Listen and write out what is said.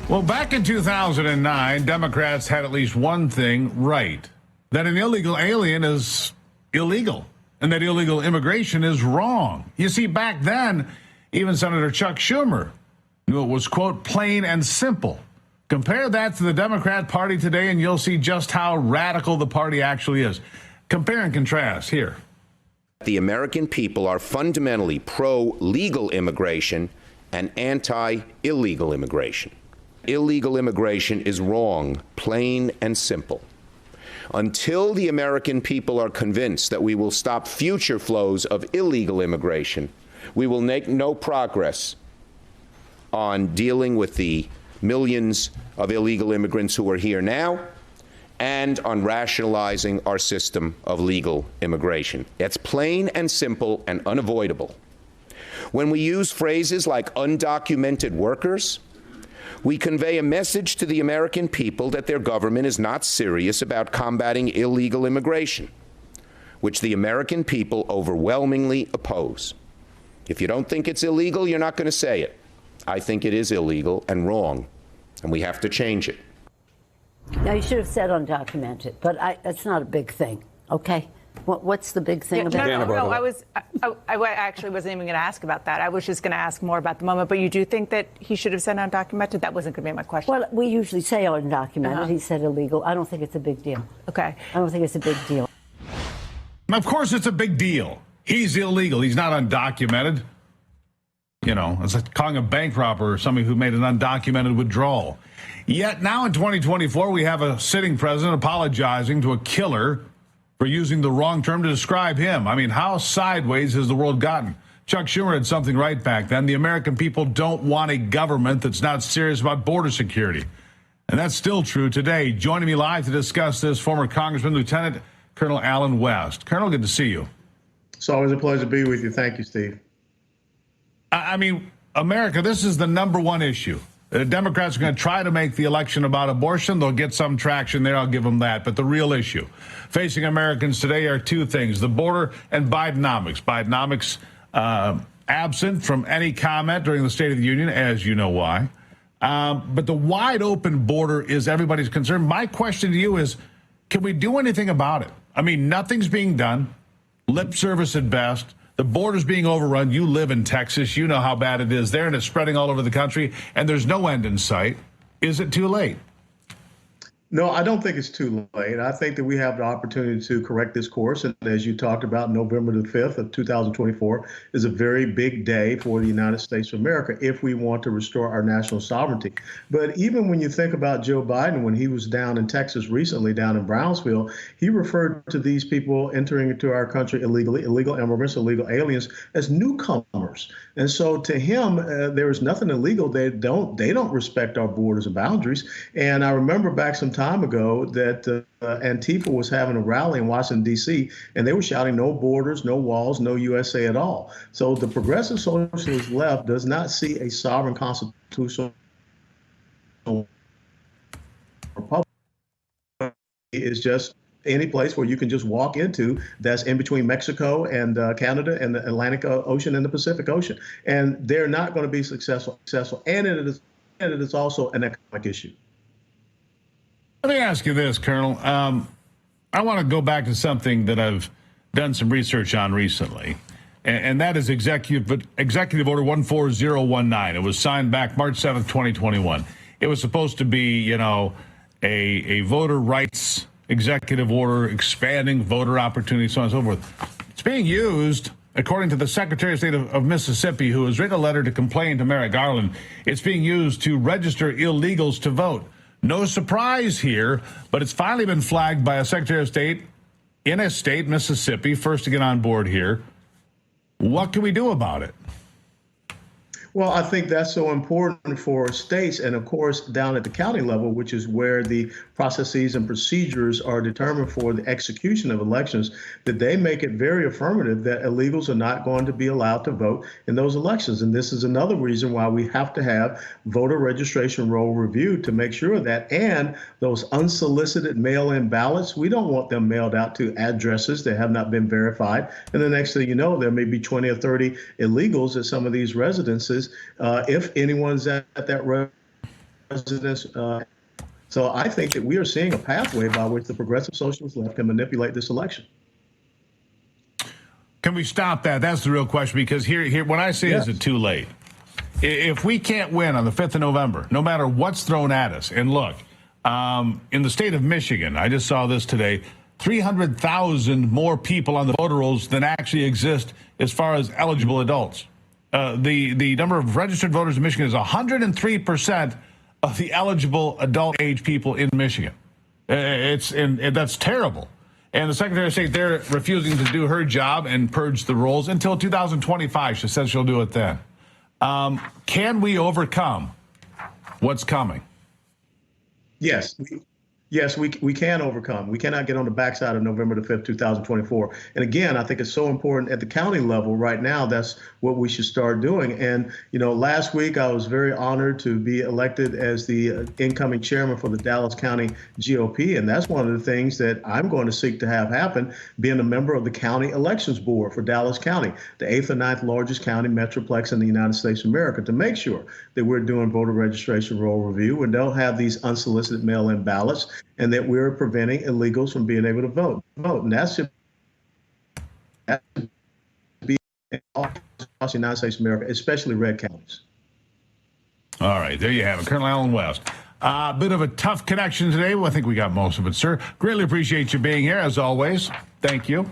Well, back in 2009, Democrats had at least one thing right, that an illegal alien is illegal and that illegal immigration is wrong. You see, back then, even Senator Chuck Schumer knew it was, quote, plain and simple. Compare that to the Democrat Party today, and you'll see just how radical the party actually is. Compare and contrast here. The American people are fundamentally pro-legal immigration and anti-illegal immigration. Illegal immigration is wrong, plain and simple. Until the American people are convinced that we will stop future flows of illegal immigration, we will make no progress on dealing with the millions of illegal immigrants who are here now and on rationalizing our system of legal immigration. It's plain and simple and unavoidable. When we use phrases like undocumented workers, we convey a message to the American people that their government is not serious about combating illegal immigration, which the American people overwhelmingly oppose. If you don't think it's illegal, you're not going to say it. I think it is illegal and wrong, and we have to change it. Now, you should have said undocumented, but that's not a big thing, okay? What's the big thing about it? No, I actually wasn't even going to ask about that. I was just going to ask more about the moment. But you do think that he should have said undocumented? That wasn't going to be my question. Well, we usually say undocumented. He said illegal. I don't think it's a big deal. Okay. I don't think it's a big deal. Of course it's a big deal. He's illegal. He's not undocumented. You know, it's like calling a bank robber or somebody who made an undocumented withdrawal. Yet now in 2024, we have a sitting president apologizing to a killer for using the wrong term to describe him. I mean, how sideways has the world gotten? Chuck Schumer had something right back then. The American people don't want a government that's not serious about border security. And that's still true today. Joining me live to discuss this, former Congressman Lieutenant Colonel Alan West. Colonel, good to see you. It's always a pleasure to be with you. Thank you, Steve. I mean, America, this is the number one issue. The Democrats are going to try to make the election about abortion. They'll get some traction there. I'll give them that. But the real issue facing Americans today are two things: the border and Bidenomics. Bidenomics absent from any comment during the State of the Union, as you know why. But the wide open border is everybody's concern. My question to you is, can we do anything about it? I mean, nothing's being done. Lip service at best. The border's being overrun. You live in Texas. You know how bad it is there, and it's spreading all over the country, and there's no end in sight. Is it too late? No, I don't think it's too late. I think that we have the opportunity to correct this course. And as you talked about, November the 5th of 2024 is a very big day for the United States of America if we want to restore our national sovereignty. But even when you think about Joe Biden, when he was down in Texas recently, down in Brownsville, he referred to these people entering into our country illegally, illegal immigrants, illegal aliens, as newcomers. And so to him, there is nothing illegal. They don't respect our borders and boundaries. And I remember back some time ago that Antifa was having a rally in Washington, D.C., and they were shouting no borders, no walls, no USA at all. So the progressive socialist left does not see a sovereign constitutional republic. It's just any place where you can just walk into that's in between Mexico and Canada and the Atlantic Ocean and the Pacific Ocean. And they're not going to be successful. And it is also an economic issue. Let me ask you this, Colonel. I want to go back to something that I've done some research on recently, and that is Executive Order 14019. It was signed back March 7th, 2021. It was supposed to be, you know, a voter rights executive order expanding voter opportunity, so on and so forth. It's being used, according to the Secretary of State of Mississippi, who has written a letter to complain to Merrick Garland. It's being used to register illegals to vote. No surprise here, but it's finally been flagged by a Secretary of State in a state, Mississippi, first to get on board here. What can we do about it? Well, I think that's so important for states and, of course, down at the county level, which is where the processes and procedures are determined for the execution of elections, that they make it very affirmative that illegals are not going to be allowed to vote in those elections. And this is another reason why we have to have voter registration roll review to make sure that, and those unsolicited mail-in ballots, we don't want them mailed out to addresses that have not been verified. And the next thing you know, there may be 20 or 30 illegals at some of these residences. If anyone's at that presidents. So I think that we are seeing a pathway by which the progressive socialist left can manipulate this election. Can we stop that? That's the real question, because here, when I say Yes. is it too late? If we can't win on the 5th of November, no matter what's thrown at us, and look, in the state of Michigan, I just saw this today, 300,000 more people on the voter rolls than actually exist as far as eligible adults. The number of registered voters in Michigan is 103% of the eligible adult age people in Michigan. And that's terrible. And the Secretary of State, they're refusing to do her job and purge the rolls until 2025. She says she'll do it then. Can we overcome what's coming? Yes. Yes, we can overcome. We cannot get on the backside of November the 5th, 2024. And again, I think it's so important at the county level right now. That's what we should start doing. And, last week I was very honored to be elected as the incoming chairman for the Dallas County GOP. And that's one of the things that I'm going to seek to have happen, being a member of the county elections board for Dallas County, the 8th or 9th largest county metroplex in the United States of America, to make sure that we're doing voter registration roll review and don't have these unsolicited mail-in ballots, and that we're preventing illegals from being able to vote. And that should be across the United States of America, especially red counties. All right, there you have it. Colonel Alan West. A bit of a tough connection today. Well, I think we got most of it, sir. Greatly appreciate you being here, as always. Thank you.